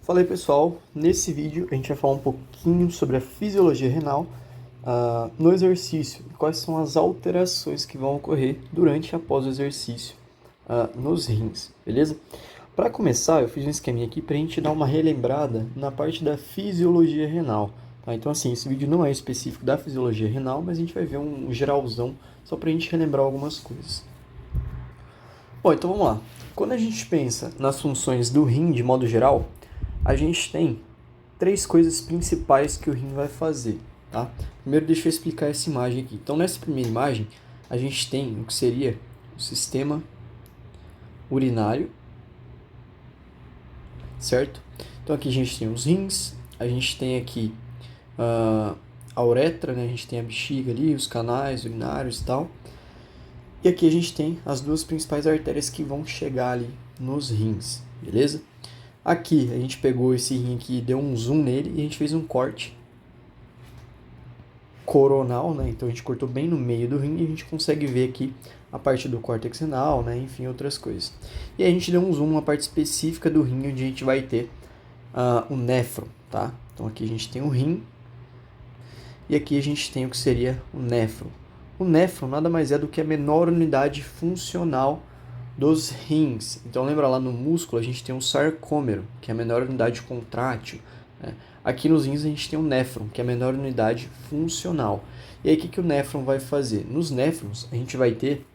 Fala aí pessoal, nesse vídeo a gente vai falar um pouquinho sobre a fisiologia renal no exercício e quais são as alterações que vão ocorrer durante e após o exercício nos rins, beleza? Para começar, eu fiz um esqueminha aqui para a gente dar uma relembrada na parte da fisiologia renal. Tá? Então assim, esse vídeo não é específico da fisiologia renal, mas a gente vai ver um geralzão só para a gente relembrar algumas coisas. Bom, então vamos lá. Quando a gente pensa nas funções do rim de modo geral, a gente tem três coisas principais que o rim vai fazer, tá? Primeiro, deixa eu explicar essa imagem aqui. Então, nessa primeira imagem, a gente tem o que seria o sistema urinário, certo? Então, aqui a gente tem os rins, a gente tem aqui a uretra, né? A gente tem a bexiga ali, os canais urinários e tal. E aqui a gente tem as duas principais artérias que vão chegar ali nos rins, beleza? Aqui a gente pegou esse rim aqui, deu um zoom nele e a gente fez um corte coronal, né? Então a gente cortou bem no meio do rim e a gente consegue ver aqui a parte do córtex renal, né? Enfim, outras coisas. E aí a gente deu um zoom na parte específica do rim onde a gente vai ter o néfron, tá? Então aqui a gente tem o rim e aqui a gente tem o que seria o néfron. O néfron nada mais é do que a menor unidade funcional dos rins. Então lembra lá no músculo a gente tem o sarcômero, que é a menor unidade contrátil, né? Aqui nos rins a gente tem o néfron, que é a menor unidade funcional. E aí o que o néfron vai fazer? Nos néfrons a gente vai ter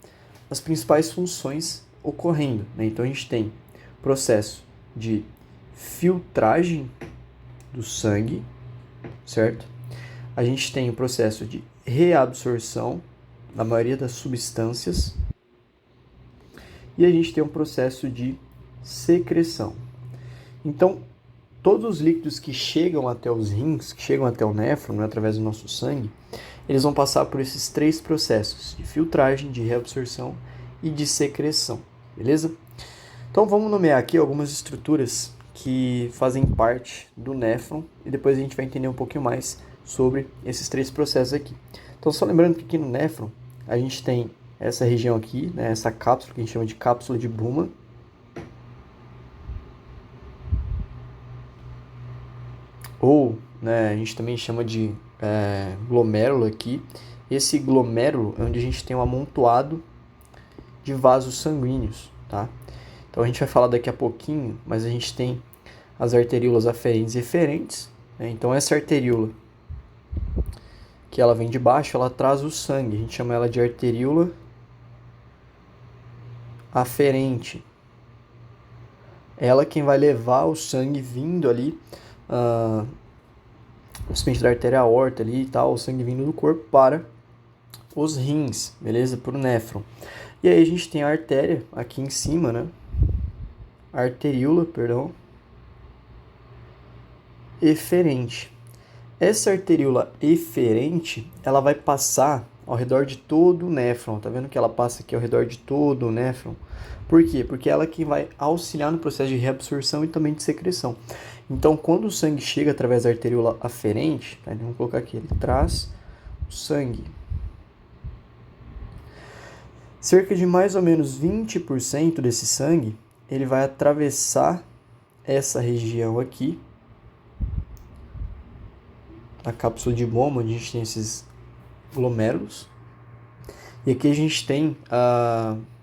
as principais funções ocorrendo, né? Então a gente tem processo de filtragem do sangue, certo? A gente tem o processo de reabsorção da maioria das substâncias e a gente tem um processo de secreção. Então, todos os líquidos que chegam até os rins, que chegam até o néfron, né, através do nosso sangue, eles vão passar por esses três processos, de filtragem, de reabsorção e de secreção, beleza? Então, vamos nomear aqui algumas estruturas que fazem parte do néfron e depois a gente vai entender um pouquinho mais sobre esses três processos aqui. Então, só lembrando que aqui no néfron, a gente tem essa região aqui, né, essa cápsula que a gente chama de cápsula de Bowman. Ou, né, a gente também chama de glomérulo aqui. Esse glomérulo é onde a gente tem um amontoado de vasos sanguíneos, tá? Então a gente vai falar daqui a pouquinho, mas a gente tem as arteríolas aferentes e eferentes, né? Então essa arteríola, que ela vem de baixo, ela traz o sangue. A gente chama ela de arteríola aferente. Ela é quem vai levar o sangue vindo ali, principalmente da artéria aorta ali e tal, o sangue vindo do corpo para os rins, beleza? Para o néfron. E aí a gente tem a artéria aqui em cima, né? A arteríola, perdão, eferente. Essa arteríola eferente, ela vai passar ao redor de todo o néfron. Tá vendo que ela passa aqui ao redor de todo o néfron? Por quê? Porque ela é que vai auxiliar no processo de reabsorção e também de secreção. Então, quando o sangue chega através da arteríola aferente, tá? Vamos colocar aqui, ele traz o sangue. Cerca de mais ou menos 20% desse sangue, ele vai atravessar essa região aqui, a cápsula de Bowman, onde a gente tem esses glomérulos. E aqui a gente tem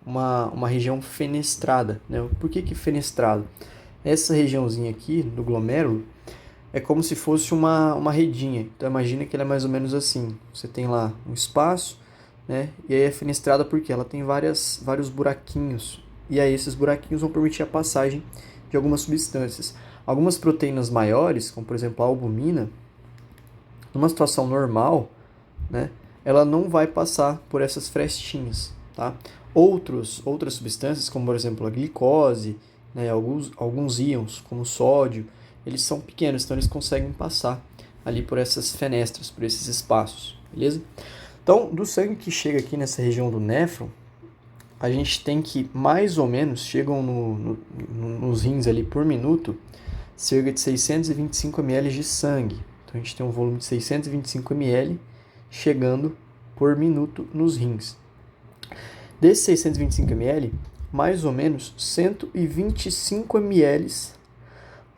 uma região fenestrada, né? Por que fenestrado? Essa regiãozinha aqui do glomérulo é como se fosse uma redinha. Então imagina que ela é mais ou menos assim. Você tem lá um espaço, né? E aí é fenestrada porque ela tem vários buraquinhos. E aí esses buraquinhos vão permitir a passagem de algumas substâncias. Algumas proteínas maiores, como por exemplo a albumina, numa situação normal, né, ela não vai passar por essas frestinhas, tá? Outras substâncias, como por exemplo a glicose, né, alguns íons, como o sódio, eles são pequenos, então eles conseguem passar ali por essas fenestras, por esses espaços, beleza? Então, do sangue que chega aqui nessa região do néfron, a gente tem que mais ou menos, chegam nos rins ali por minuto, cerca de 625 ml de sangue. Então a gente tem um volume de 625 ml chegando por minuto nos rins. Desses 625 ml, mais ou menos 125 ml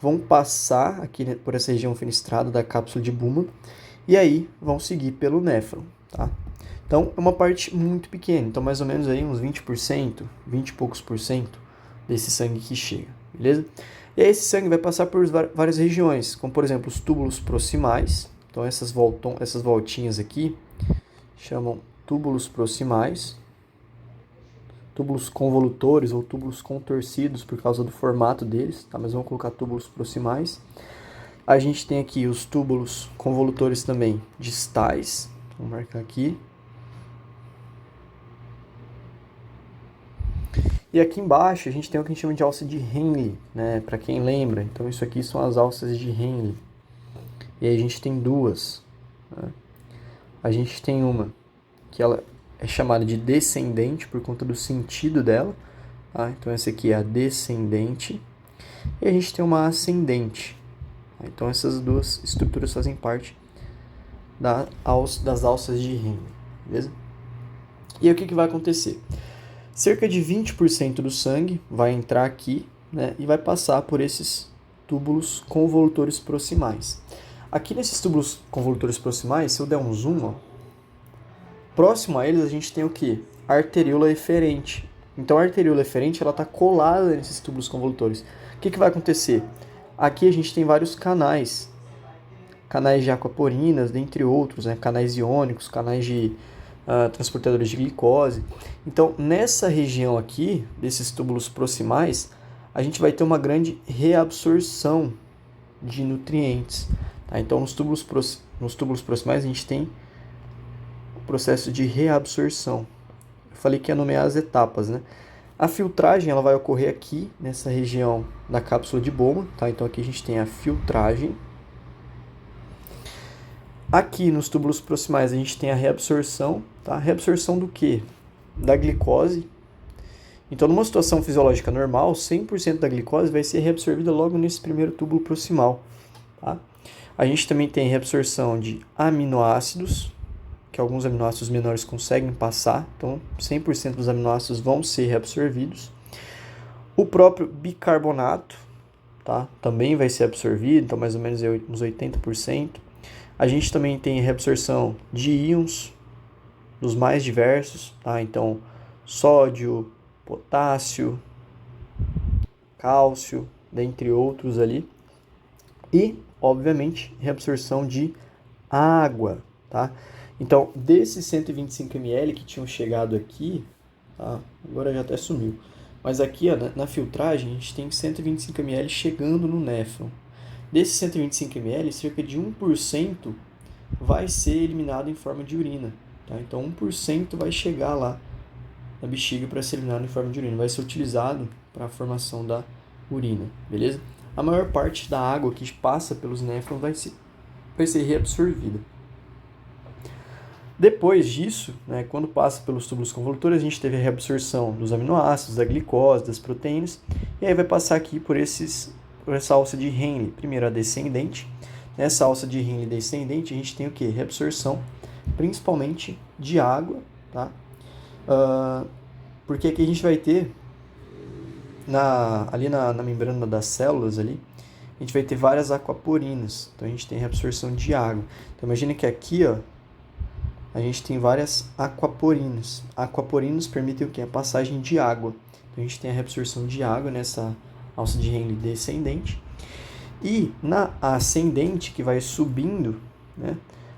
vão passar aqui, né, por essa região fenestrada da cápsula de Bowman e aí vão seguir pelo néfron, tá? Então, é uma parte muito pequena, então mais ou menos aí uns 20%, 20 e poucos por cento desse sangue que chega, beleza? E aí esse sangue vai passar por várias regiões, como por exemplo os túbulos proximais, então essas voltinhas aqui chamam túbulos proximais, túbulos convolutores ou túbulos contorcidos por causa do formato deles, tá? Mas vamos colocar túbulos proximais. A gente tem aqui os túbulos convolutores também distais, vamos marcar aqui. E aqui embaixo a gente tem o que a gente chama de alça de Henle, né? Para quem lembra, então isso aqui são as alças de Henle. E aí a gente tem duas, né? A gente tem uma que ela é chamada de descendente por conta do sentido dela, tá? Então essa aqui é a descendente. E a gente tem uma ascendente. Tá? Então essas duas estruturas fazem parte das alças de Henle, beleza? E aí o que vai acontecer? Cerca de 20% do sangue vai entrar aqui, né, e vai passar por esses túbulos convolutores proximais. Aqui nesses túbulos convolutores proximais, se eu der um zoom, ó, próximo a eles a gente tem o que? A arteríola eferente. Então a arteríola eferente está colada nesses túbulos convolutores. O que vai acontecer? Aqui a gente tem vários canais de aquaporinas, dentre outros, né, canais iônicos, canais de transportadores de glicose. Então, nessa região aqui, desses túbulos proximais, a gente vai ter uma grande reabsorção de nutrientes. Tá? Então, nos túbulos proximais, a gente tem o processo de reabsorção. Eu falei que ia nomear as etapas, né? A filtragem ela vai ocorrer aqui, nessa região da cápsula de Bowman. Tá? Então, aqui a gente tem a filtragem. Aqui nos túbulos proximais a gente tem a reabsorção, tá? Reabsorção do quê? Da glicose. Então, numa situação fisiológica normal, 100% da glicose vai ser reabsorvida logo nesse primeiro túbulo proximal, tá? A gente também tem reabsorção de aminoácidos, que alguns aminoácidos menores conseguem passar, então 100% dos aminoácidos vão ser reabsorvidos. O próprio bicarbonato, tá? Também vai ser absorvido, então mais ou menos uns 80%. A gente também tem reabsorção de íons, dos mais diversos, tá? Então, sódio, potássio, cálcio, dentre outros ali. E, obviamente, reabsorção de água, tá? Então, desses 125 ml que tinham chegado aqui, tá? Agora já até sumiu. Mas aqui, ó, na filtragem, a gente tem 125 ml chegando no néfron. Desses 125 ml, cerca de 1% vai ser eliminado em forma de urina. Tá? Então, 1% vai chegar lá na bexiga para ser eliminado em forma de urina. Vai ser utilizado para a formação da urina, beleza? A maior parte da água que passa pelos néfrons vai ser reabsorvida. Depois disso, né, quando passa pelos túbulos convolutores, a gente teve a reabsorção dos aminoácidos, da glicose, das proteínas, e aí vai passar aqui por essa alça de Henle, primeiro a descendente. Nessa alça de Henle descendente, a gente tem o que? Reabsorção, principalmente de água, tá? Porque aqui a gente vai ter, ali na membrana das células, ali, a gente vai ter várias aquaporinas, então a gente tem reabsorção de água. Então imagina que aqui, ó, a gente tem várias aquaporinas. Aquaporinas permitem o que? A passagem de água. Então a gente tem a reabsorção de água nessa alça de Henle descendente. E na ascendente, que vai subindo, né,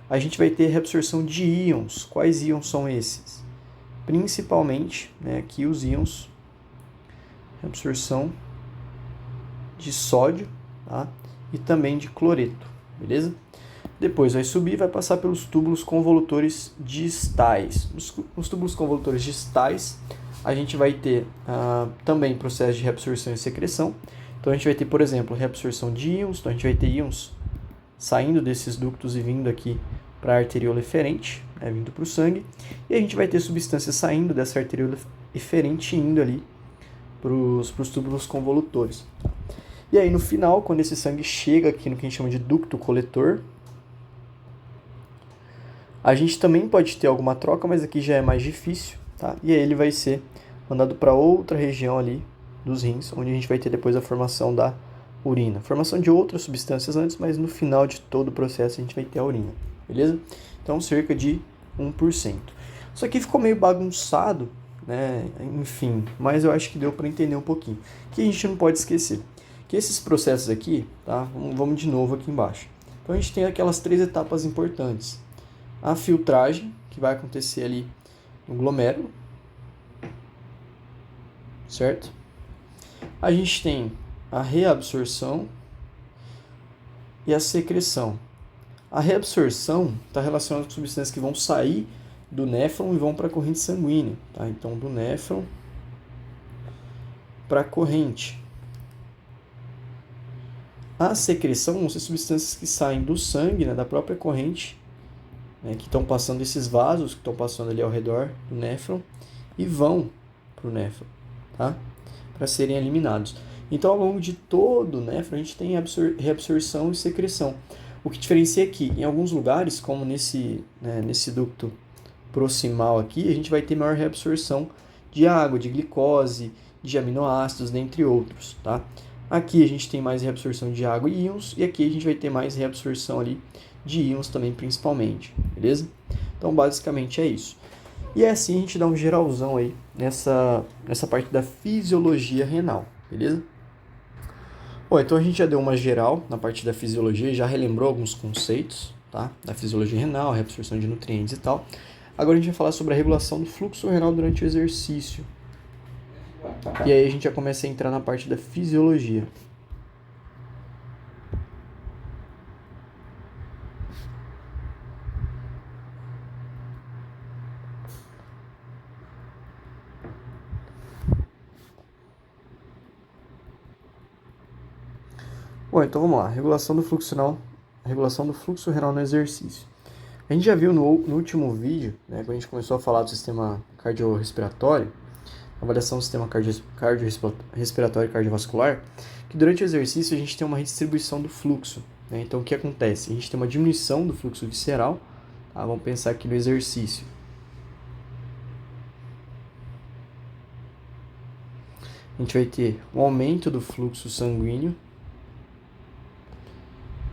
a gente vai ter reabsorção de íons. Quais íons são esses? Principalmente, né, aqui os íons, reabsorção de sódio, tá, e também de cloreto, beleza? Depois vai subir e vai passar pelos túbulos convolutores distais. Nos túbulos convolutores distais, a gente vai ter também processo de reabsorção e secreção. Então, a gente vai ter, por exemplo, reabsorção de íons. Então, a gente vai ter íons saindo desses ductos e vindo aqui para a arteríola eferente, né, vindo para o sangue. E a gente vai ter substâncias saindo dessa arteríola eferente e indo ali para os túbulos convolutores. E aí, no final, quando esse sangue chega aqui no que a gente chama de ducto coletor, a gente também pode ter alguma troca, mas aqui já é mais difícil, tá? E aí ele vai ser mandado para outra região ali dos rins, onde a gente vai ter depois a formação da urina. Formação de outras substâncias antes, mas no final de todo o processo a gente vai ter a urina, beleza? Então, cerca de 1%. Isso aqui ficou meio bagunçado, né? Enfim, mas eu acho que deu para entender um pouquinho. Que a gente não pode esquecer que esses processos aqui, tá? Vamos de novo aqui embaixo. Então, a gente tem aquelas 3 etapas importantes. A filtragem, que vai acontecer ali no glomérulo, certo? A gente tem a reabsorção e a secreção. A reabsorção está relacionada com substâncias que vão sair do néfron e vão para a corrente sanguínea, tá? Então, do néfron para a corrente. A secreção vão ser substâncias que saem do sangue, né, da própria corrente, né, que estão passando esses vasos, que estão passando ali ao redor do néfron e vão para o néfron, tá? Para serem eliminados. Então, ao longo de todo o néfron, a gente tem reabsorção e secreção. O que diferencia aqui, em alguns lugares, como nesse ducto proximal aqui, a gente vai ter maior reabsorção de água, de glicose, de aminoácidos, dentre outros, tá? Aqui a gente tem mais reabsorção de água e íons, e aqui a gente vai ter mais reabsorção ali de íons também, principalmente, beleza? Então, basicamente é isso. E é assim a gente dá um geralzão aí nessa parte da fisiologia renal, beleza? Bom, então a gente já deu uma geral na parte da fisiologia e já relembrou alguns conceitos, tá? Da fisiologia renal, reabsorção de nutrientes e tal. Agora a gente vai falar sobre a regulação do fluxo renal durante o exercício. E aí a gente já começa a entrar na parte da fisiologia. Bom, então vamos lá. Regulação do fluxo renal no exercício. A gente já viu no último vídeo, né, quando a gente começou a falar do sistema cardiorrespiratório, avaliação do sistema cardiorrespiratório e cardiovascular, que durante o exercício a gente tem uma redistribuição do fluxo, né? Então o que acontece? A gente tem uma diminuição do fluxo visceral, tá? Vamos pensar aqui no exercício. A gente vai ter um aumento do fluxo sanguíneo,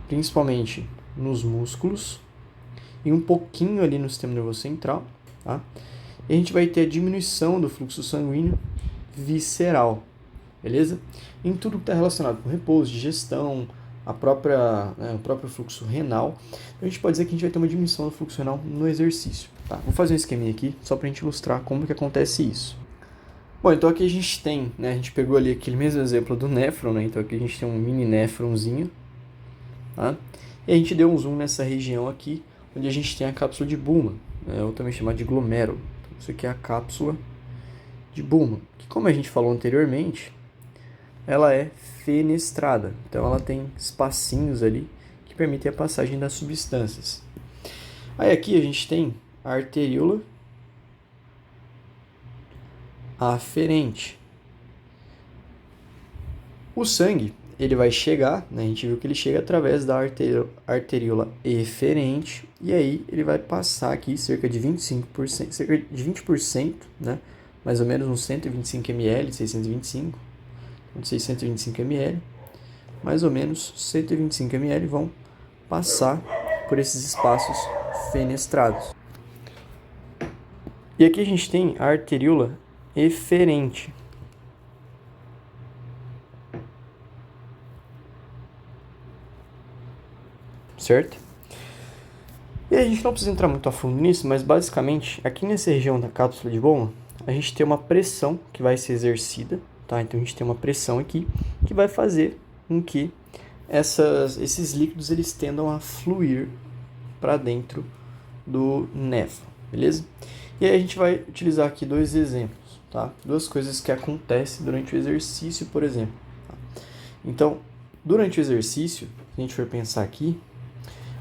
principalmente nos músculos, e um pouquinho ali no sistema nervoso central, tá? E a gente vai ter a diminuição do fluxo sanguíneo visceral, beleza? Em tudo que está relacionado com repouso, digestão, o próprio fluxo renal. Então a gente pode dizer que a gente vai ter uma diminuição do fluxo renal no exercício, tá? Vou fazer um esqueminha aqui, só para a gente ilustrar como que acontece isso. Bom, então aqui a gente tem, né, a gente pegou ali aquele mesmo exemplo do néfron, né? Então aqui a gente tem um mini néfronzinho, tá? E a gente deu um zoom nessa região aqui, onde a gente tem a cápsula de Bowman, né, ou também chamada de glomérulo. Então, isso aqui é a cápsula de Bowman, que, como a gente falou anteriormente, ela é fenestrada. Então ela tem espacinhos ali que permitem a passagem das substâncias. Aí aqui a gente tem a arteríola aferente. O sangue, ele vai chegar, né, a gente viu que ele chega através da arteríola eferente, e aí ele vai passar aqui cerca de 25%, cerca de 20%, né, mais ou menos uns 125 ml, 625, 625 ml, mais ou menos 125 ml vão passar por esses espaços fenestrados. E aqui a gente tem a arteríola eferente. Certo? E a gente não precisa entrar muito a fundo nisso, mas basicamente, aqui nessa região da cápsula de Bowman, a gente tem uma pressão que vai ser exercida, tá? Então a gente tem uma pressão aqui que vai fazer com que esses líquidos eles tendam a fluir para dentro do néfron, beleza? E aí a gente vai utilizar aqui dois exemplos, tá? Duas coisas que acontecem durante o exercício, por exemplo. Tá? Então, durante o exercício, se a gente for pensar aqui,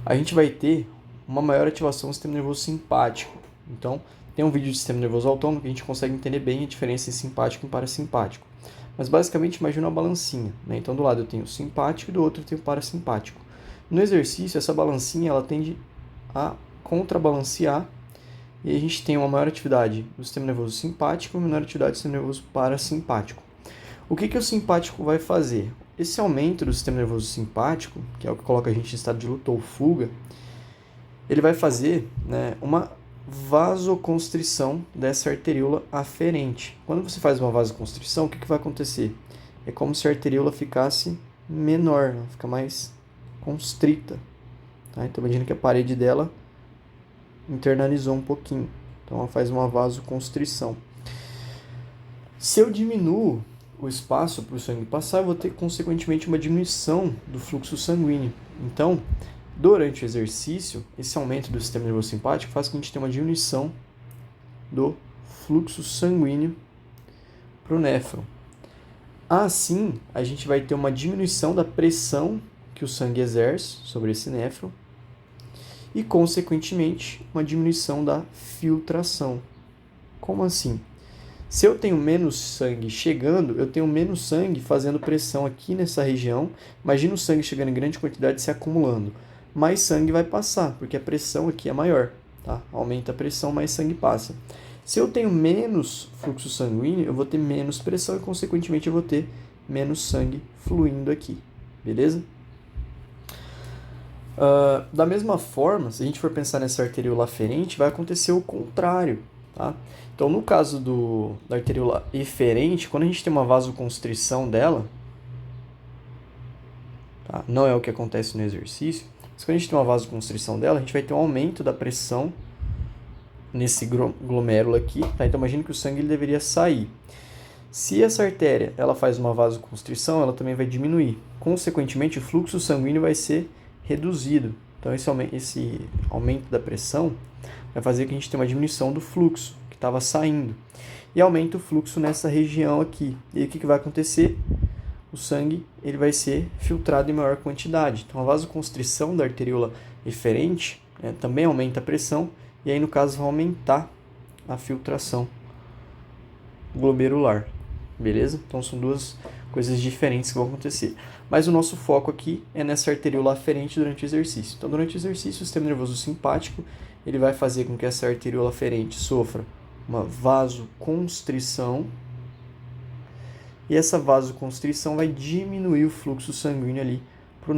a gente vai ter uma maior ativação do sistema nervoso simpático. Então, tem um vídeo de sistema nervoso autônomo que a gente consegue entender bem a diferença em simpático e parasimpático. Mas, basicamente, imagina uma balancinha, né? Então, do lado eu tenho o simpático e do outro eu tenho o parasimpático. No exercício, essa balancinha ela tende a contrabalancear e a gente tem uma maior atividade do sistema nervoso simpático e uma menor atividade do sistema nervoso parasimpático. O que o simpático vai fazer? esse aumento do sistema nervoso simpático, que é o que coloca a gente em estado de luta ou fuga, ele vai fazer, né, uma vasoconstrição dessa arteríola aferente. Quando você faz uma vasoconstrição, o que vai acontecer? É como se a arteríola ficasse menor, né? Fica mais constrita. Tá? Então imagina que a parede dela internalizou um pouquinho. Então ela faz uma vasoconstrição. Se eu diminuo o espaço para o sangue passar, eu vou ter consequentemente uma diminuição do fluxo sanguíneo. Então, durante o exercício, esse aumento do sistema nervoso simpático faz com que a gente tenha uma diminuição do fluxo sanguíneo para o néfron. Assim, a gente vai ter uma diminuição da pressão que o sangue exerce sobre esse néfron e, consequentemente, uma diminuição da filtração. Como assim? Se eu tenho menos sangue chegando, eu tenho menos sangue fazendo pressão aqui nessa região. Imagina o sangue chegando em grande quantidade e se acumulando. Mais sangue vai passar, porque a pressão aqui é maior. Tá? Aumenta a pressão, mais sangue passa. Se eu tenho menos fluxo sanguíneo, eu vou ter menos pressão e, consequentemente, eu vou ter menos sangue fluindo aqui. Beleza? Da mesma forma, se a gente for pensar nessa arteríola aferente, vai acontecer o contrário. Tá? Então, no caso da arteríola eferente, quando a gente tem uma vasoconstrição dela, tá? Não é o que acontece no exercício, mas quando a gente tem uma vasoconstrição dela, a gente vai ter um aumento da pressão nesse glomérulo aqui. Tá? Então, imagine que o sangue ele deveria sair. Se essa artéria ela faz uma vasoconstrição, ela também vai diminuir. Consequentemente, o fluxo sanguíneo vai ser reduzido. Então, esse aumento da pressão vai fazer que a gente tenha uma diminuição do fluxo que estava saindo. E aumenta o fluxo nessa região aqui. E aí, o que vai acontecer? O sangue ele vai ser filtrado em maior quantidade. Então, a vasoconstrição da arteríola eferente também aumenta a pressão. E aí, no caso, vai aumentar a filtração glomerular. Beleza? Então, são duas coisas diferentes que vão acontecer. Mas o nosso foco aqui é nessa arteríola aferente durante o exercício. Então, durante o exercício, o sistema nervoso simpático ele vai fazer com que essa arteríola aferente sofra uma vasoconstrição. E essa vasoconstrição vai diminuir o fluxo sanguíneo ali para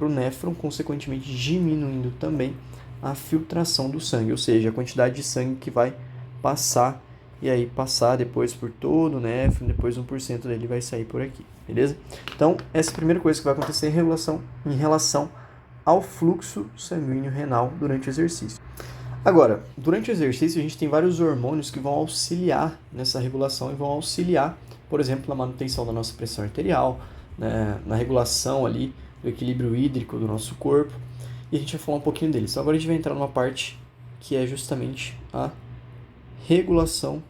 o néfron, consequentemente diminuindo também a filtração do sangue, ou seja, a quantidade de sangue que vai passar e aí passar depois por todo o néfron, depois 1% dele vai sair por aqui, beleza? Então, essa é a primeira coisa que vai acontecer em relação ao fluxo sanguíneo renal durante o exercício. Agora, durante o exercício, a gente tem vários hormônios que vão auxiliar nessa regulação e vão auxiliar, por exemplo, na manutenção da nossa pressão arterial, né, na regulação ali do equilíbrio hídrico do nosso corpo, e a gente vai falar um pouquinho deles. Então, agora a gente vai entrar numa parte que é justamente a regulação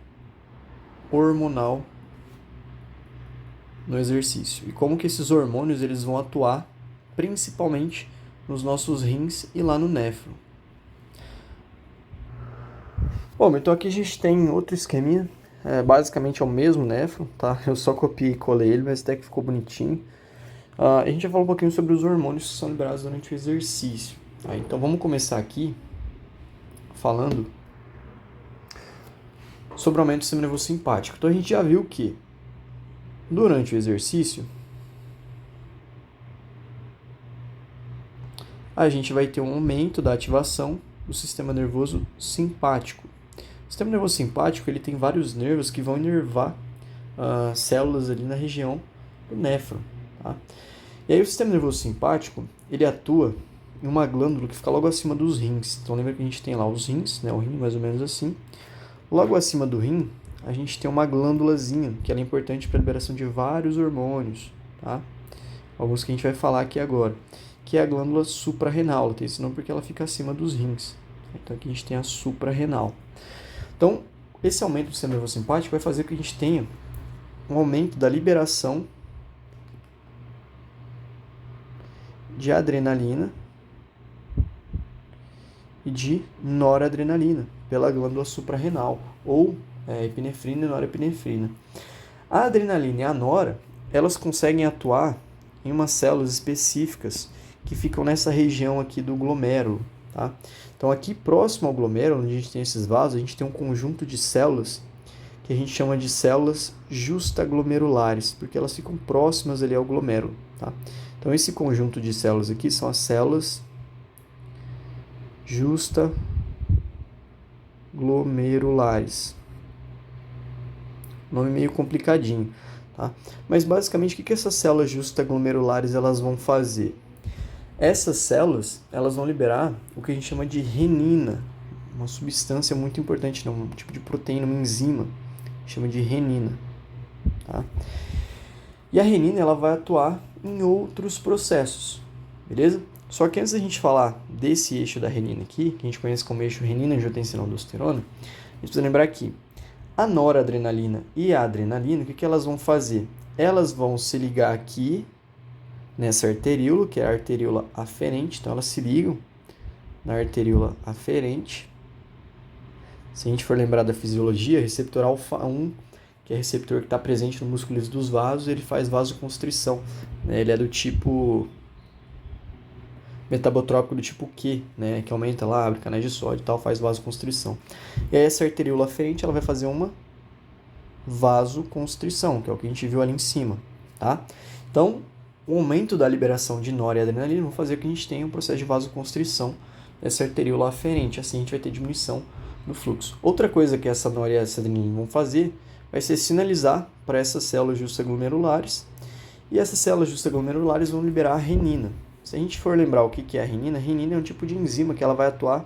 hormonal no exercício. E como que esses hormônios eles vão atuar principalmente nos nossos rins e lá no néfron. Bom, então aqui a gente tem outro esqueminha. Basicamente é o mesmo néfron, tá? Eu só copiei e colei ele, mas até que ficou bonitinho. A gente vai falar um pouquinho sobre os hormônios que são liberados durante o exercício. Tá? Então vamos começar aqui falando sobre o aumento do sistema nervoso simpático. Então a gente já viu que durante o exercício a gente vai ter um aumento da ativação do sistema nervoso simpático. O sistema nervoso simpático ele tem vários nervos que vão inervar células ali na região do néfron. Tá? E aí o sistema nervoso simpático ele atua em uma glândula que fica logo acima dos rins. Então lembra que a gente tem lá os rins, né? O rim mais ou menos assim. Logo acima do rim, a gente tem uma glândulazinha, que ela é importante para a liberação de vários hormônios, tá? Alguns que a gente vai falar aqui agora, que é a glândula suprarrenal. Ela tem esse nome porque ela fica acima dos rins. Então aqui a gente tem a suprarrenal. Então, esse aumento do sistema nervoso simpático vai fazer com que a gente tenha um aumento da liberação de adrenalina e de noradrenalina pela glândula suprarrenal, ou epinefrina e norepinefrina. A adrenalina e a nora, elas conseguem atuar em umas células específicas que ficam nessa região aqui do glomérulo. Tá? Então aqui próximo ao glomérulo, onde a gente tem esses vasos, a gente tem um conjunto de células que a gente chama de células justaglomerulares, porque elas ficam próximas ali ao glomérulo, tá? Então, esse conjunto de células aqui são as células justaglomerulares. Nome meio complicadinho, tá? Mas basicamente o que essas células justaglomerulares elas vão fazer? Essas células elas vão liberar o que a gente chama de renina, uma substância muito importante, um tipo de proteína, uma enzima, chama de renina, tá? E a renina ela vai atuar em outros processos, beleza? Só que antes da gente falar desse eixo da renina aqui, que a gente conhece como eixo renina-angiotensina-aldosterona, a gente precisa lembrar que a noradrenalina e a adrenalina, o que elas vão fazer? Elas vão se ligar aqui nessa arteríola, que é a arteríola aferente, então elas se ligam na arteríola aferente. Se a gente for lembrar da fisiologia, receptor alfa 1, que é receptor que está presente no músculo dos vasos, ele faz vasoconstrição, né? Ele é do tipo metabotrópico do tipo Q, né? Que aumenta lá, abre canais de sódio e tal, faz vasoconstrição. E aí essa arteríola aferente, ela vai fazer uma vasoconstrição, que é o que a gente viu ali em cima, tá? Então, o aumento da liberação de noradrenalina vai fazer com que a gente tenha um processo de vasoconstrição dessa arteríola aferente, assim a gente vai ter diminuição do fluxo. Outra coisa que essa nora e essa adrenalina vão fazer vai ser sinalizar para essas células justaglomerulares, e essas células justaglomerulares vão liberar a renina. Se a gente for lembrar o que é a renina é um tipo de enzima que ela vai atuar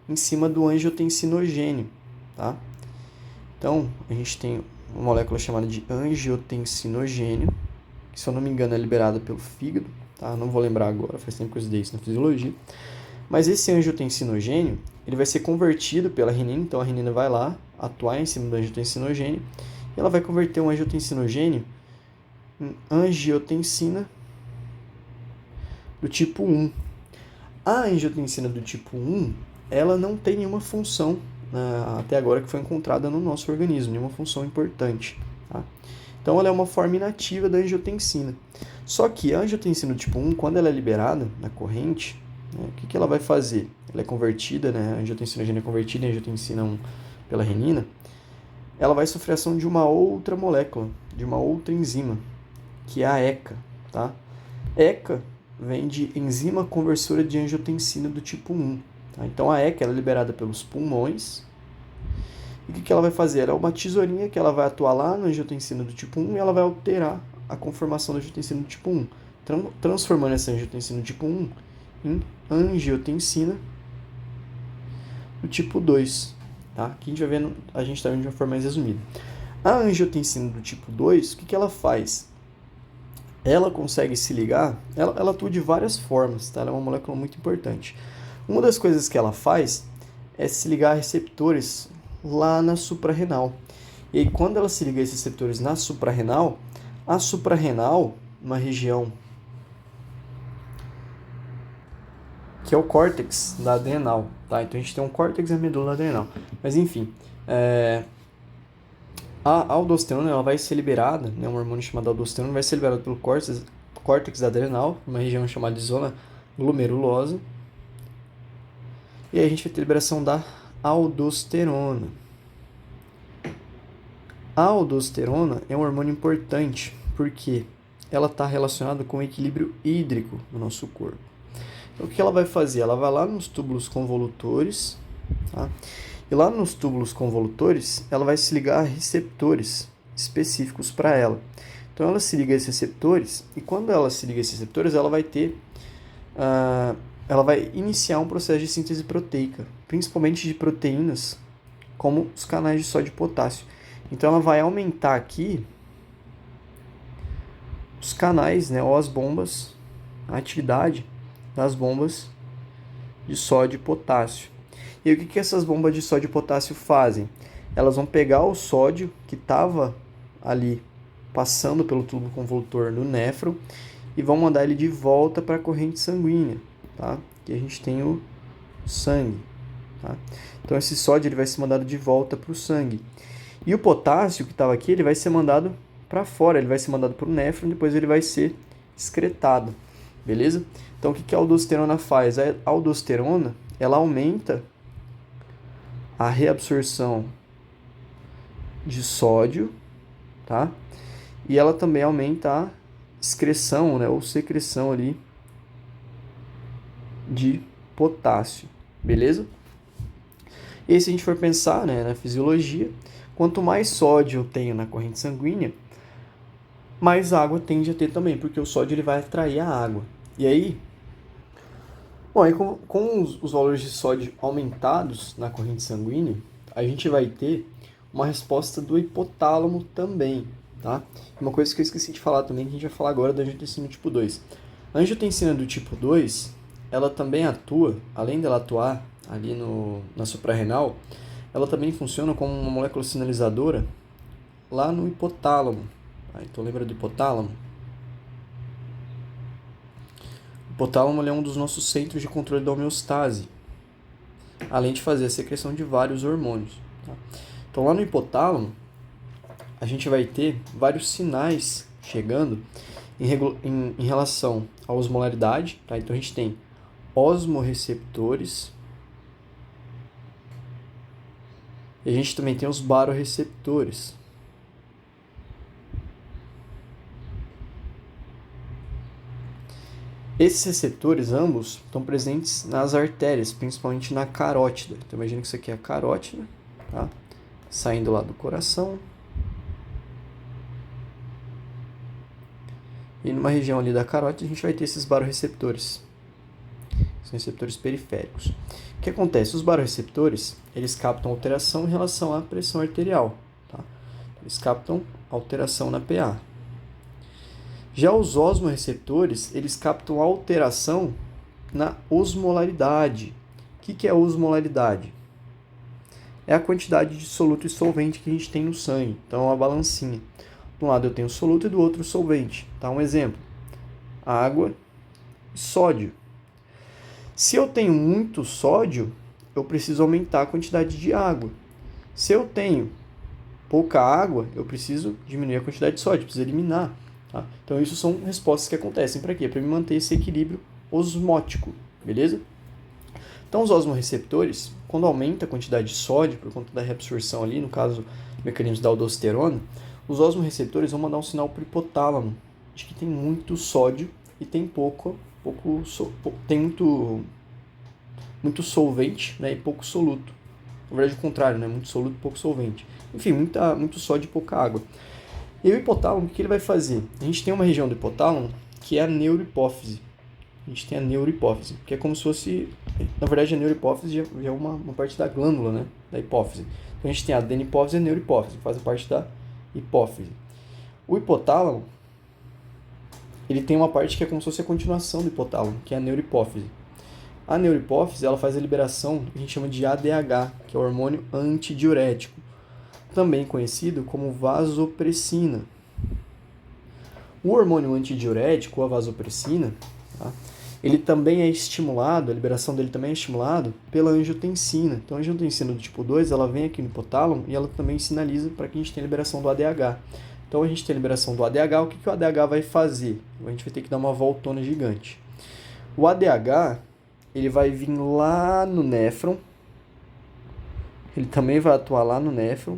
em cima do angiotensinogênio, tá? Então, a gente tem uma molécula chamada de angiotensinogênio, que, se eu não me engano, é liberada pelo fígado, tá? Não vou lembrar agora, faz tempo que eu estudei isso na fisiologia. Mas esse angiotensinogênio, ele vai ser convertido pela renina, então a renina vai lá atuar em cima do angiotensinogênio, e ela vai converter o angiotensinogênio em angiotensina do tipo 1. A angiotensina do tipo 1, ela não tem nenhuma função, até agora, que foi encontrada no nosso organismo, nenhuma função importante, tá? Então, ela é uma forma inativa da angiotensina. Só que a angiotensina do tipo 1, quando ela é liberada na corrente, né, o que ela vai fazer? Ela é convertida, né, a angiotensinogênia é convertida em angiotensina 1 pela renina, ela vai sofrer ação de uma outra molécula, de uma outra enzima, que é a ECA, tá? ECA vem de enzima conversora de angiotensina do tipo 1. Tá? Então, a ECA ela é liberada pelos pulmões. E o que ela vai fazer? Ela é uma tesourinha que ela vai atuar lá na angiotensina do tipo 1 e ela vai alterar a conformação da angiotensina do tipo 1, transformando essa angiotensina do tipo 1 em angiotensina do tipo 2. Tá? Aqui a gente está vendo de uma forma mais resumida. A angiotensina do tipo 2, o que ela faz? Ela consegue se ligar, ela atua de várias formas, tá? Ela é uma molécula muito importante. Uma das coisas que ela faz é se ligar a receptores lá na suprarrenal. E aí, quando ela se liga a esses receptores na suprarrenal, a suprarrenal, uma região que é o córtex da adrenal, tá? Então a gente tem um córtex e a medula adrenal. Mas enfim, a aldosterona ela vai ser liberada, né, um hormônio chamado aldosterona vai ser liberado pelo córtex adrenal, uma região chamada de zona glomerulosa. E aí a gente vai ter liberação da aldosterona. A aldosterona é um hormônio importante porque ela está relacionada com o equilíbrio hídrico no nosso corpo. Então, o que ela vai fazer? Ela vai lá nos túbulos convolutores, tá? E lá nos túbulos convolutores, ela vai se ligar a receptores específicos para ela. Então, ela se liga a esses receptores, e quando ela se liga a esses receptores, ela vai ter... ela vai iniciar um processo de síntese proteica, principalmente de proteínas, como os canais de sódio e potássio. Então, ela vai aumentar aqui os canais, né, ou as bombas, a atividade das bombas de sódio e potássio. E o que essas bombas de sódio e potássio fazem? Elas vão pegar o sódio que estava ali passando pelo tubo convolutor no néfron e vão mandar ele de volta para a corrente sanguínea, tá? Que a gente tem o sangue, tá? Então esse sódio ele vai ser mandado de volta para o sangue. E o potássio que estava aqui, ele vai ser mandado para fora, ele vai ser mandado para o néfron, depois ele vai ser excretado, beleza? Então o que a aldosterona faz? A aldosterona, ela aumenta a reabsorção de sódio, tá? E ela também aumenta a excreção, né, ou secreção ali de potássio, beleza? E se a gente for pensar, né, na fisiologia, quanto mais sódio eu tenho na corrente sanguínea, mais água tende a ter também, porque o sódio ele vai atrair a água. E aí, bom, aí com os valores de sódio aumentados na corrente sanguínea, a gente vai ter uma resposta do hipotálamo também, tá? Uma coisa que eu esqueci de falar também, que a gente vai falar agora da angiotensina tipo 2. A angiotensina do tipo 2, ela também atua, além dela atuar ali na suprarrenal, ela também funciona como uma molécula sinalizadora lá no hipotálamo. Então lembra do hipotálamo? O hipotálamo é um dos nossos centros de controle da homeostase, além de fazer a secreção de vários hormônios. Tá? Então lá no hipotálamo, a gente vai ter vários sinais chegando em relação à osmolaridade. Tá? Então a gente tem osmorreceptores e a gente também tem os barorreceptores. Esses receptores, ambos, estão presentes nas artérias, principalmente na carótida. Então imagina que isso aqui é a carótida, tá? Saindo lá do coração. E numa região ali da carótida a gente vai ter esses barorreceptores. São receptores periféricos. O que acontece? Os barorreceptores, eles captam alteração em relação à pressão arterial. Tá? Eles captam alteração na PA. Já os osmorreceptores, eles captam alteração na osmolaridade. O que é a osmolaridade? É a quantidade de soluto e solvente que a gente tem no sangue. Então, é uma balancinha. De um lado eu tenho soluto e do outro solvente. Tá? Um exemplo. Água e sódio. Se eu tenho muito sódio, eu preciso aumentar a quantidade de água. Se eu tenho pouca água, eu preciso diminuir a quantidade de sódio, preciso eliminar. Tá? Então, isso são respostas que acontecem para quê? Para me manter esse equilíbrio osmótico, beleza? Então, os osmorreceptores, quando aumenta a quantidade de sódio, por conta da reabsorção ali, no caso, mecanismo da aldosterona, os osmorreceptores vão mandar um sinal para o hipotálamo de que tem muito sódio e tem tem muito solvente, né, e pouco soluto. Na verdade, o contrário, né, muito soluto e pouco solvente. Enfim, muito sódio e pouca água. E o hipotálamo, o que ele vai fazer? A gente tem uma região do hipotálamo que é a neurohipófise. A gente tem a neurohipófise, que é como se fosse... Na verdade, a neurohipófise já é uma parte da glândula, né? Da hipófise. Então, a gente tem a adenihipófise e a neurohipófise, que fazem parte da hipófise. O hipotálamo, ele tem uma parte que é como se fosse a continuação do hipotálamo, que é a neurohipófise. A neurohipófise, ela faz a liberação do que a gente chama de ADH, que é o hormônio antidiurético, também conhecido como vasopressina. O hormônio antidiurético, a vasopressina, tá? Ele também é estimulado, a liberação dele também é estimulado pela angiotensina. Então, a angiotensina do tipo 2, ela vem aqui no hipotálamo e ela também sinaliza para que a gente tenha a liberação do ADH. Então, a gente tem a liberação do ADH, o que o ADH vai fazer? A gente vai ter que dar uma voltona gigante. O ADH, ele vai vir lá no néfron, ele também vai atuar lá no néfron.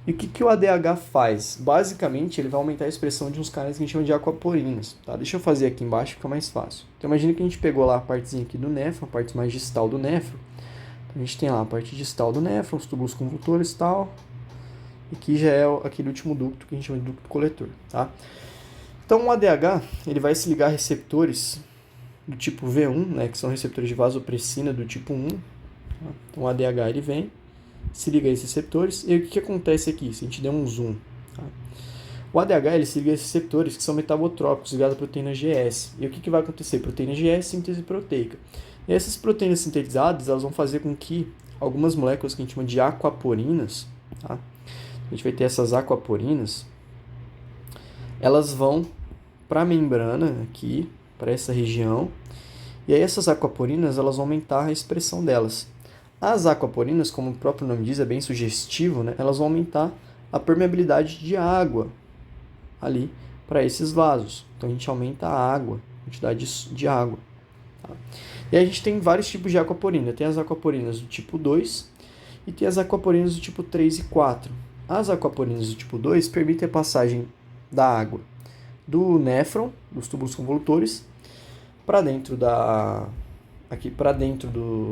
E o que o ADH faz? Basicamente, ele vai aumentar a expressão de uns canais que a gente chama de aquaporinas. Tá? Deixa eu fazer aqui embaixo, fica mais fácil. Então, imagina que a gente pegou lá a partezinha aqui do néfron, a parte mais distal do néfron. Então, a gente tem lá a parte distal do néfron, os túbulos convolutores e tal. E aqui já é aquele último ducto que a gente chama de ducto coletor. Tá? Então, o ADH ele vai se ligar a receptores do tipo V1, né, que são receptores de vasopressina do tipo 1. Tá? Então, o ADH ele vem, se liga a esses receptores, e o que acontece aqui, se a gente der um zoom? Tá? O ADH ele se liga a esses receptores que são metabotrópicos, ligados à proteína GS. E o que vai acontecer? Proteína GS, síntese proteica. E essas proteínas sintetizadas, elas vão fazer com que algumas moléculas que a gente chama de aquaporinas, tá? A gente vai ter essas aquaporinas, elas vão para a membrana aqui, para essa região, e aí essas aquaporinas, elas vão aumentar a expressão delas. As aquaporinas, como o próprio nome diz, é bem sugestivo, né? Elas vão aumentar a permeabilidade de água ali para esses vasos. Então, a gente aumenta a água, a quantidade de água. Tá? E aí a gente tem vários tipos de aquaporina. Tem as aquaporinas do tipo 2 e tem as aquaporinas do tipo 3 e 4. As aquaponinas do tipo 2 permitem a passagem da água do néfron, dos túbulos convolutores, para dentro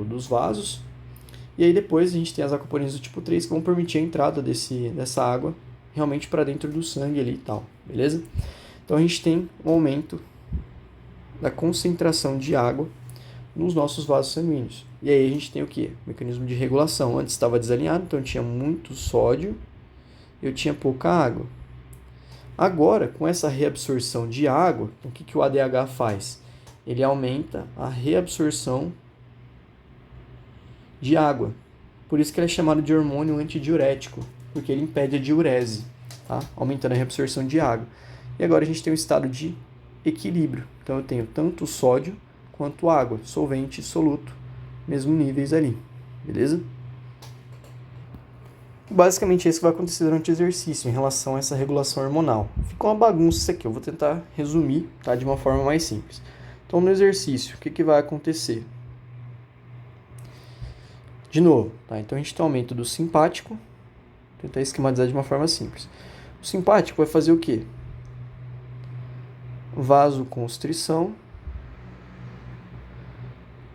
dos vasos. E aí depois a gente tem as aquaponinas do tipo 3 que vão permitir a entrada dessa água realmente para dentro do sangue ali e tal, beleza? Então a gente tem um aumento da concentração de água nos nossos vasos sanguíneos. E aí a gente tem o quê? Mecanismo de regulação. Antes estava desalinhado, então tinha muito sódio e eu tinha pouca água. Agora, com essa reabsorção de água, o que o ADH faz? Ele aumenta a reabsorção de água. Por isso que ele é chamado de hormônio antidiurético, porque ele impede a diurese, tá? Aumentando a reabsorção de água. E agora a gente tem um estado de equilíbrio. Então eu tenho tanto sódio quanto água, solvente e soluto, mesmos níveis ali, beleza? Basicamente é isso que vai acontecer durante o exercício em relação a essa regulação hormonal. Fica uma bagunça isso aqui, eu vou tentar resumir, tá, de uma forma mais simples. Então no exercício, o que vai acontecer? De novo, tá? Então a gente tem um aumento do simpático, vou tentar esquematizar de uma forma simples. O simpático vai fazer o quê? Vasoconstrição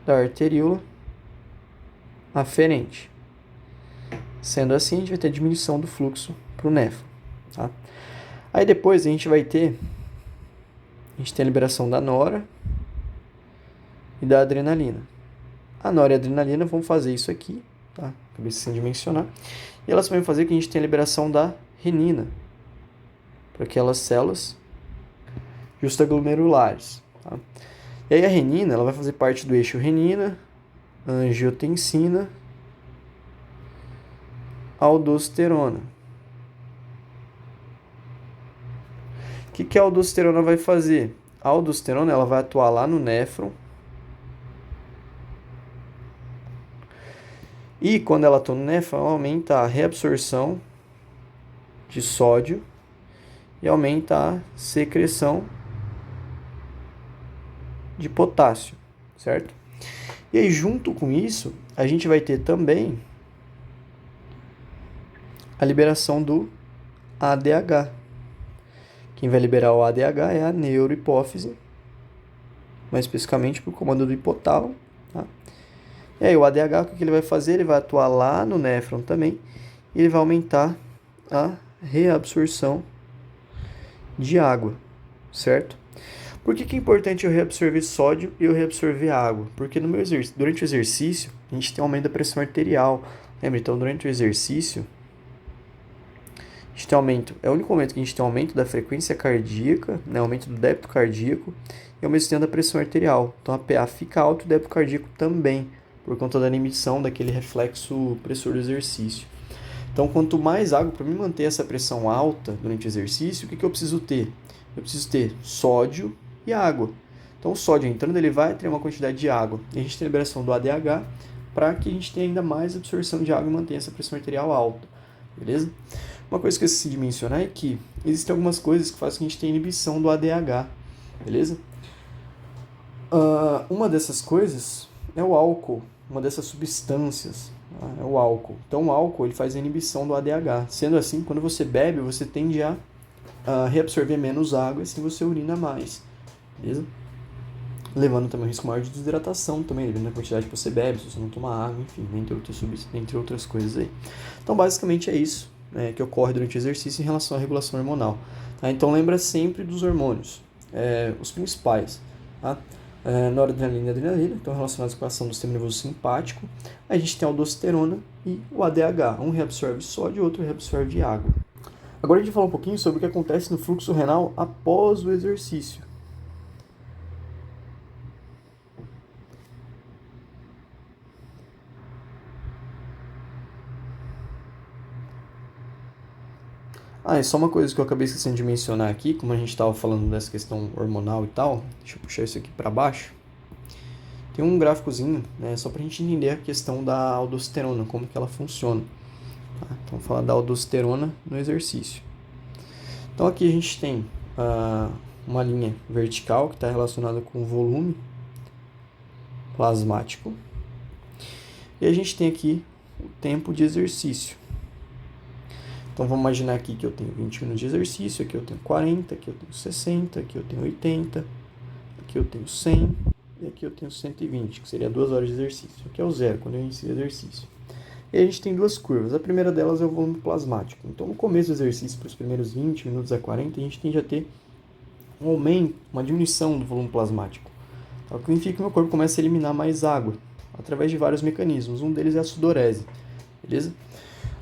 da arteríola aferente. Sendo assim, a gente vai ter diminuição do fluxo para o néfron. Tá? Aí depois a gente tem a liberação da nora e da adrenalina. A nora e a adrenalina vão fazer isso aqui, tá? Acabei esquecendo de mencionar. E elas vão fazer que a gente tenha a liberação da renina para aquelas células justaglomerulares. Tá? E aí a renina ela vai fazer parte do eixo renina, angiotensina, aldosterona. O que a aldosterona vai fazer? A aldosterona ela vai atuar lá no néfron. E quando ela atua no néfron, ela aumenta a reabsorção de sódio e aumenta a secreção de potássio, certo? E aí, junto com isso, a gente vai ter também a liberação do ADH. Quem vai liberar o ADH é a neurohipófise, mais especificamente por comando do hipotálamo. Tá? E aí o ADH, o que ele vai fazer? Ele vai atuar lá no néfron também e ele vai aumentar a reabsorção de água, certo? Por que é importante eu reabsorver sódio e eu reabsorver água? Porque durante o exercício, a gente tem um aumento da pressão arterial. Lembra? Então, durante o exercício, a gente tem aumento. É o único momento que a gente tem aumento da frequência cardíaca, né? Aumento do débito cardíaco e ao mesmo tempo da pressão arterial. Então, a PA fica alta e o débito cardíaco também, por conta da emissão daquele reflexo pressor do exercício. Então, quanto mais água, para mim manter essa pressão alta durante o exercício, o que eu preciso ter? Eu preciso ter sódio e água. Então, o sódio entrando, ele vai ter uma quantidade de água. E a gente tem a liberação do ADH para que a gente tenha ainda mais absorção de água e mantenha essa pressão arterial alta. Beleza? Uma coisa que eu esqueci de mencionar é que existem algumas coisas que fazem que a gente tenha inibição do ADH. Beleza? Uma dessas coisas é o álcool. Uma dessas substâncias é o álcool. Então, o álcool ele faz a inibição do ADH. Sendo assim, quando você bebe, você tende a reabsorver menos água e assim você urina mais. Beleza? Levando também um risco maior de desidratação também, dependendo da quantidade que você bebe, se você não toma água, enfim, entre outras coisas aí. Então, basicamente é isso que ocorre durante o exercício em relação à regulação hormonal. Tá? Então, lembra sempre dos hormônios, os principais, tá? Noradrenalina e adrenalina, então relacionados com a ação do sistema nervoso simpático. A gente tem a aldosterona e o ADH. Um reabsorve sódio e o outro reabsorve água. Agora a gente vai falar um pouquinho sobre o que acontece no fluxo renal após o exercício. E só uma coisa que eu acabei esquecendo de mencionar aqui, como a gente estava falando dessa questão hormonal e tal, deixa eu puxar isso aqui para baixo. Tem um gráficozinho, né, só para a gente entender a questão da aldosterona, como que ela funciona. Tá? Então, vamos falar da aldosterona no exercício. Então, aqui a gente tem uma linha vertical que está relacionada com o volume plasmático. E a gente tem aqui o tempo de exercício. Então vamos imaginar aqui que eu tenho 20 minutos de exercício, aqui eu tenho 40, aqui eu tenho 60, aqui eu tenho 80, aqui eu tenho 100 e aqui eu tenho 120, que seria 2 horas de exercício. Aqui é o zero, quando eu inicio o exercício. E a gente tem duas curvas. A primeira delas é o volume plasmático. Então no começo do exercício, para os primeiros 20 minutos a 40, a gente tende a ter um aumento, uma diminuição do volume plasmático. O que significa que o meu corpo começa a eliminar mais água, através de vários mecanismos. Um deles é a sudorese, beleza?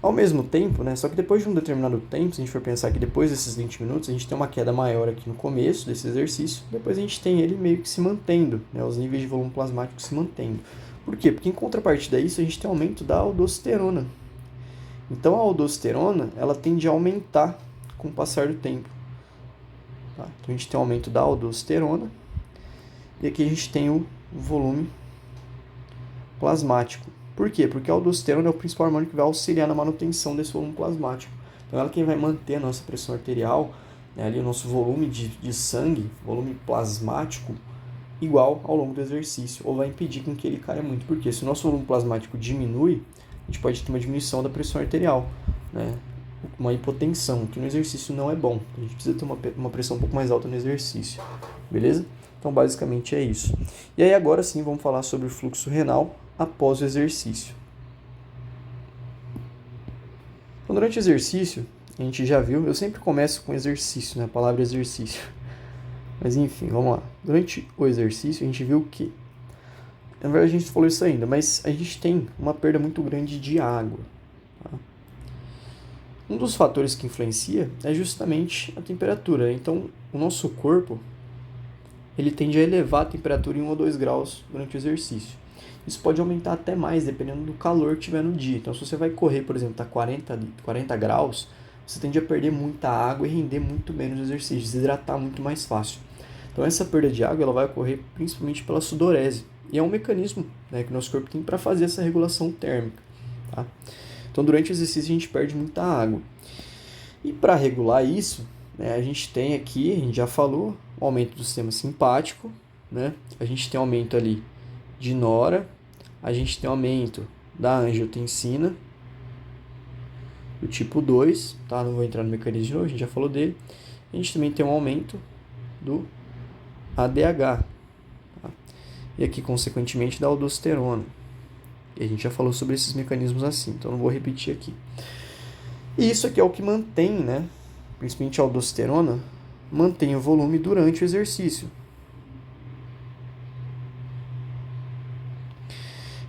Ao mesmo tempo, né, só que depois de um determinado tempo, se a gente for pensar que depois desses 20 minutos, a gente tem uma queda maior aqui no começo desse exercício, depois a gente tem ele meio que se mantendo, né, os níveis de volume plasmático se mantendo. Por quê? Porque em contrapartida a isso, a gente tem aumento da aldosterona. Então a aldosterona, ela tende a aumentar com o passar do tempo. Tá? Então a gente tem um aumento da aldosterona, e aqui a gente tem o volume plasmático. Por quê? Porque a aldosterona é o principal hormônio que vai auxiliar na manutenção desse volume plasmático. Então ela é quem vai manter a nossa pressão arterial, né, ali o nosso volume de sangue, volume plasmático, igual ao longo do exercício, ou vai impedir com que ele caia muito. Porque se o nosso volume plasmático diminui, a gente pode ter uma diminuição da pressão arterial, né, uma hipotensão, que no exercício não é bom. A gente precisa ter uma pressão um pouco mais alta no exercício, beleza? Então basicamente é isso. E aí agora sim vamos falar sobre o fluxo renal após o exercício. Então, durante o exercício, a gente já viu, eu sempre começo com exercício, né? A palavra exercício. Mas enfim, vamos lá. Durante o exercício, a gente viu que, na verdade a gente falou isso ainda, mas a gente tem uma perda muito grande de água. Tá? Um dos fatores que influencia é justamente a temperatura. Então, o nosso corpo, ele tende a elevar a temperatura em 1 ou 2 graus durante o exercício. Isso pode aumentar até mais, dependendo do calor que tiver no dia. Então, se você vai correr, por exemplo, está 40 graus, você tende a perder muita água e render muito menos o exercício, desidratar muito mais fácil. Então, essa perda de água ela vai ocorrer principalmente pela sudorese. E é um mecanismo, né, que o nosso corpo tem para fazer essa regulação térmica. Tá? Então, durante o exercício, a gente perde muita água. E para regular isso, né, a gente tem aqui, a gente já falou, o aumento do sistema simpático, né? A gente tem aumento ali de nora, a gente tem aumento da angiotensina, do tipo 2, tá? Não vou entrar no mecanismo de novo, a gente já falou dele. A gente também tem um aumento do ADH, tá? E aqui, consequentemente, da aldosterona. E a gente já falou sobre esses mecanismos assim, então não vou repetir aqui. E isso aqui é o que mantém, né? Principalmente a aldosterona, mantém o volume durante o exercício.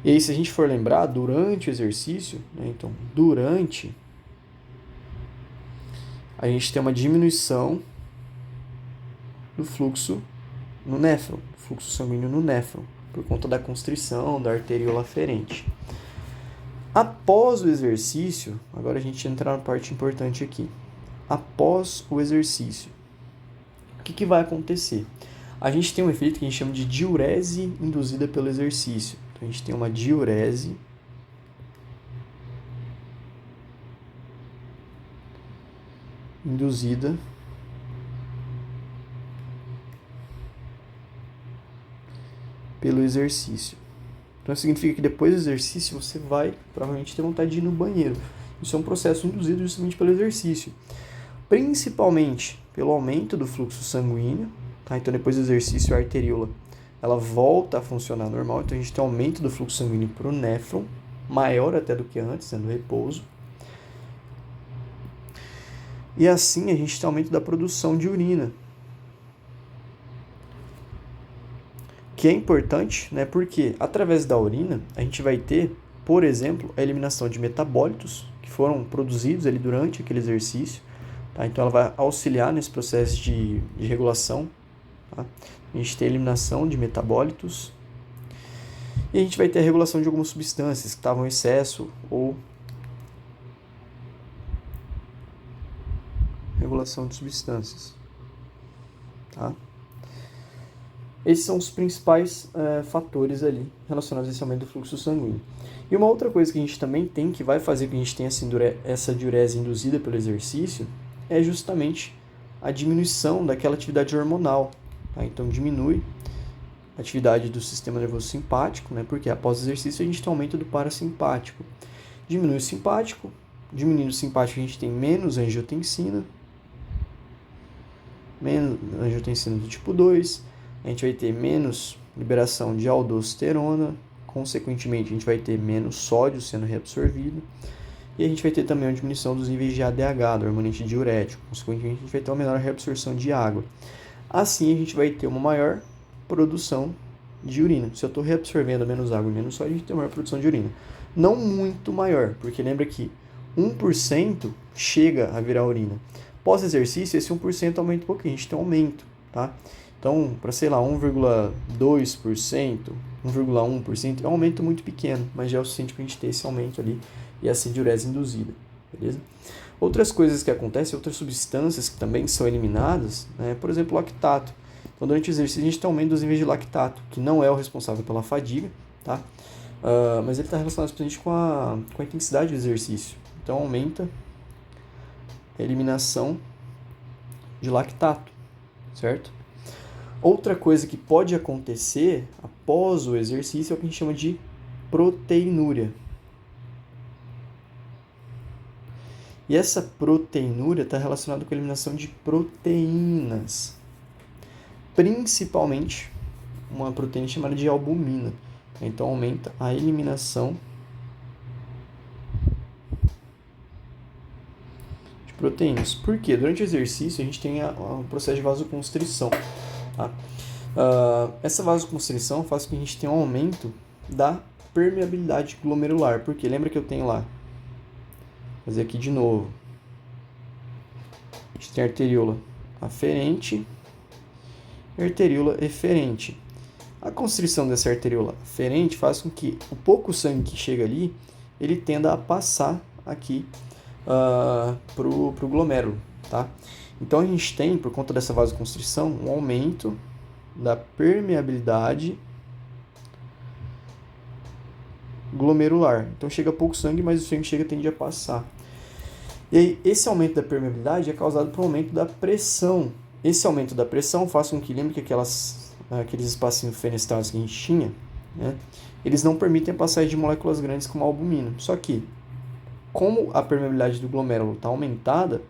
E aí, se a gente for lembrar, durante o exercício, né, então, durante, a gente tem uma diminuição do fluxo no néfron, fluxo sanguíneo no néfron, por conta da constrição da arteríola aferente. Após o exercício, agora a gente entra na parte importante aqui. Após o exercício, o que vai acontecer? A gente tem um efeito que a gente chama de diurese induzida pelo exercício. Então, a gente tem uma diurese induzida pelo exercício. Então, significa que depois do exercício você vai provavelmente ter vontade de ir no banheiro. Isso é um processo induzido justamente pelo exercício. Principalmente pelo aumento do fluxo sanguíneo. Tá? Então, depois do exercício, a arteríola ela volta a funcionar normal. Então, a gente tem um aumento do fluxo sanguíneo para o néfron, maior até do que antes, né, do repouso. E assim, a gente tem aumento da produção de urina. Que é importante, né, porque através da urina, a gente vai ter, por exemplo, a eliminação de metabólitos que foram produzidos ali durante aquele exercício. Tá? Então, ela vai auxiliar nesse processo de regulação. Tá? A gente tem a eliminação de metabólitos e a gente vai ter a regulação de algumas substâncias que estavam em excesso ou regulação de substâncias. Tá? Esses são os principais fatores ali relacionados a esse aumento do fluxo sanguíneo. E uma outra coisa que a gente também tem, que vai fazer com que a gente tenha essa diurese induzida pelo exercício, é justamente a diminuição daquela atividade hormonal. Tá? Então, diminui a atividade do sistema nervoso simpático, né? Porque após o exercício a gente tem aumento do parasimpático. Diminui o simpático, diminuindo o simpático, a gente tem menos angiotensina do tipo 2, a gente vai ter menos liberação de aldosterona, consequentemente a gente vai ter menos sódio sendo reabsorvido, e a gente vai ter também uma diminuição dos níveis de ADH, do hormônio antidiurético, consequentemente a gente vai ter uma menor reabsorção de água. Assim a gente vai ter uma maior produção de urina. Se eu estou reabsorvendo menos água e menos sódio, a gente tem uma maior produção de urina. Não muito maior, porque lembra que 1% chega a virar urina. Pós-exercício, esse 1% aumenta um pouquinho, a gente tem um aumento, tá? Então, para, sei lá, 1,2%, 1,1%, é um aumento muito pequeno, mas já é o suficiente para a gente ter esse aumento ali e essa diurese induzida, beleza? Outras coisas que acontecem, outras substâncias que também são eliminadas, né? Por exemplo, lactato. Então, durante o exercício, a gente tem aumento dos níveis de lactato, que não é o responsável pela fadiga, tá? Mas ele está relacionado principalmente com a intensidade do exercício. Então, aumenta a eliminação de lactato, certo? Outra coisa que pode acontecer após o exercício é o que a gente chama de proteinúria. E essa proteinúria está relacionada com a eliminação de proteínas, principalmente uma proteína chamada de albumina. Então, aumenta a eliminação de proteínas. Por quê? Durante o exercício, a gente tem o processo de vasoconstrição. Tá? Essa vasoconstrição faz com que a gente tenha um aumento da permeabilidade glomerular. Porque lembra que eu tenho lá, vou fazer aqui de novo, a gente tem a arteríola aferente e arteríola eferente. A constrição dessa arteríola aferente faz com que o pouco sangue que chega ali, ele tenda a passar aqui pro glomérulo, tá? Então a gente tem, por conta dessa vasoconstrição, um aumento da permeabilidade glomerular. Então chega pouco sangue, mas o sangue tende a passar. E aí, esse aumento da permeabilidade é causado por um aumento da pressão. Esse aumento da pressão faz com que, lembre que aqueles espacinhos fenestrados que a gente tinha, né, eles não permitem a passagem de moléculas grandes como a albumina. Só que, como a permeabilidade do glomérulo está aumentada,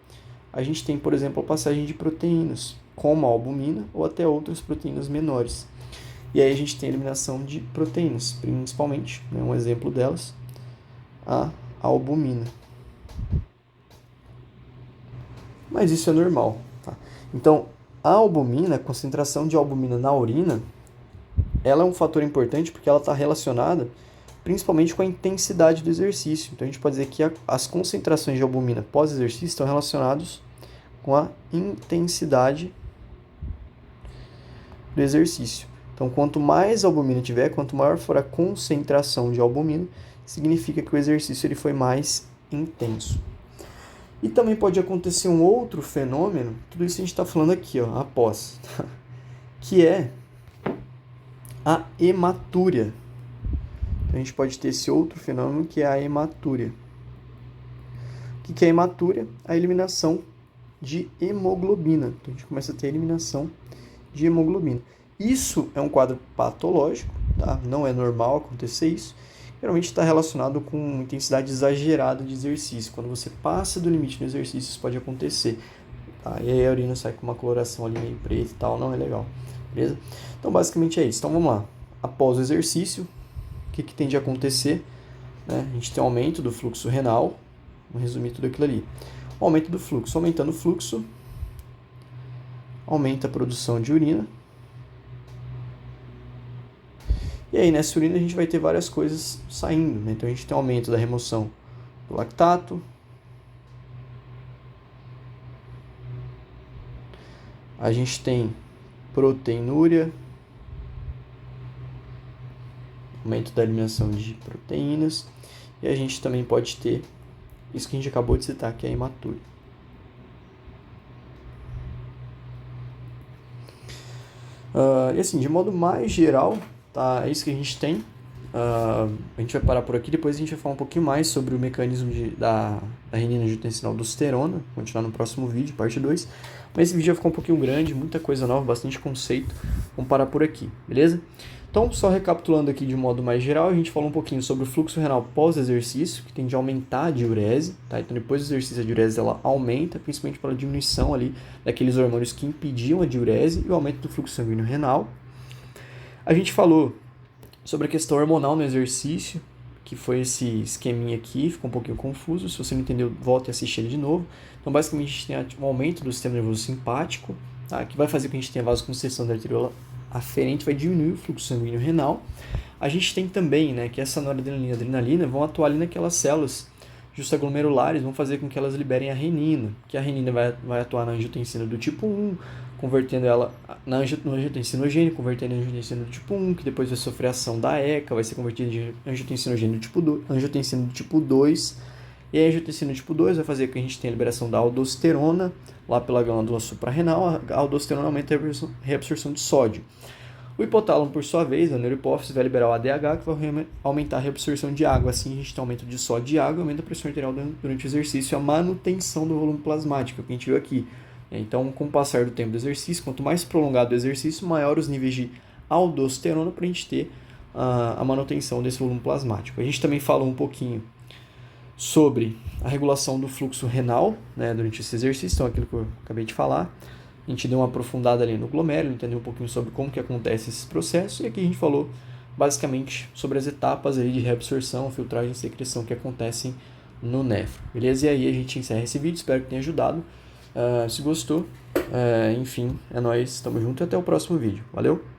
a gente tem, por exemplo, a passagem de proteínas, como a albumina ou até outras proteínas menores. E aí a gente tem a eliminação de proteínas, principalmente, né, um exemplo delas, a albumina. Mas isso é normal, tá? Então, a albumina, a concentração de albumina na urina, ela é um fator importante porque ela está relacionada principalmente com a intensidade do exercício. Então, a gente pode dizer que as concentrações de albumina pós-exercício estão relacionadas com a intensidade do exercício. Então, quanto mais albumina tiver, quanto maior for a concentração de albumina, significa que o exercício ele foi mais intenso. E também pode acontecer um outro fenômeno, tudo isso a gente está falando aqui, ó, após, que é a hematúria. Então, a gente pode ter esse outro fenômeno que é a hematúria. O que é a hematúria? A eliminação de hemoglobina. Então, a gente começa a ter a eliminação de hemoglobina. Isso é um quadro patológico, tá? Não é normal acontecer isso. Geralmente está relacionado com intensidade exagerada de exercício. Quando você passa do limite no exercício, isso pode acontecer. Tá? E aí a urina sai com uma coloração ali meio preta e tal, não é legal. Beleza? Então, basicamente é isso. Então, vamos lá. Após o exercício, o que tende a acontecer? Né? A gente tem um aumento do fluxo renal. Vamos resumir tudo aquilo ali. O aumento do fluxo. Aumentando o fluxo, aumenta a produção de urina. E aí, nessa urina, a gente vai ter várias coisas saindo, né? Então, a gente tem um aumento da remoção do lactato. A gente tem proteinúria. Aumento da eliminação de proteínas. E a gente também pode ter isso que a gente acabou de citar, que é a hematúria. E assim, de modo mais geral, tá, é isso que a gente tem. A gente vai parar por aqui, depois a gente vai falar um pouquinho mais sobre o mecanismo da renina-angiotensina-aldosterona, continuar no próximo vídeo, parte 2. Mas esse vídeo vai ficar um pouquinho grande, muita coisa nova, bastante conceito. Vamos parar por aqui, beleza? Então, só recapitulando aqui de modo mais geral, a gente falou um pouquinho sobre o fluxo renal pós-exercício, que tende a aumentar a diurese, tá? Então, depois do exercício, a diurese ela aumenta, principalmente pela diminuição ali daqueles hormônios que impediam a diurese e o aumento do fluxo sanguíneo renal. A gente falou sobre a questão hormonal no exercício, que foi esse esqueminha aqui, ficou um pouquinho confuso. Se você não entendeu, volte a assistir ele de novo. Então, basicamente, a gente tem um aumento do sistema nervoso simpático, tá? Que vai fazer com que a gente tenha vasoconstrição da arteriola aferente, vai diminuir o fluxo sanguíneo renal. A gente tem também, né, que essa noradrenalina e adrenalina vão atuar ali naquelas células justaglomerulares, vão fazer com que elas liberem a renina, que a renina vai atuar na angiotensina do tipo 1, convertendo ela no angiotensinogênio, convertendo em angiotensina do tipo 1, que depois vai sofrer a ação da ECA, vai ser convertida em angiotensinogênio do tipo 2, angiotensina do tipo 2, e a angiotensina do tipo 2 vai fazer com que a gente tenha a liberação da aldosterona, lá pela glândula suprarrenal. A aldosterona aumenta a reabsorção de sódio. O hipotálamo, por sua vez, a neurohipófise, vai liberar o ADH, que vai aumentar a reabsorção de água. Assim, a gente tem aumento de sódio e água, aumenta a pressão arterial durante o exercício e a manutenção do volume plasmático, que a gente viu aqui. Então, com o passar do tempo do exercício, quanto mais prolongado o exercício, maior os níveis de aldosterona para a gente ter a manutenção desse volume plasmático. A gente também falou um pouquinho sobre a regulação do fluxo renal, né, durante esse exercício, então aquilo que eu acabei de falar. A gente deu uma aprofundada ali no glomérulo, entendeu um pouquinho sobre como que acontece esses processos, e aqui a gente falou basicamente sobre as etapas aí de reabsorção, filtragem e secreção que acontecem no nefro, beleza? E aí a gente encerra esse vídeo, espero que tenha ajudado. Se gostou, enfim, é nóis, tamo junto e até o próximo vídeo. Valeu!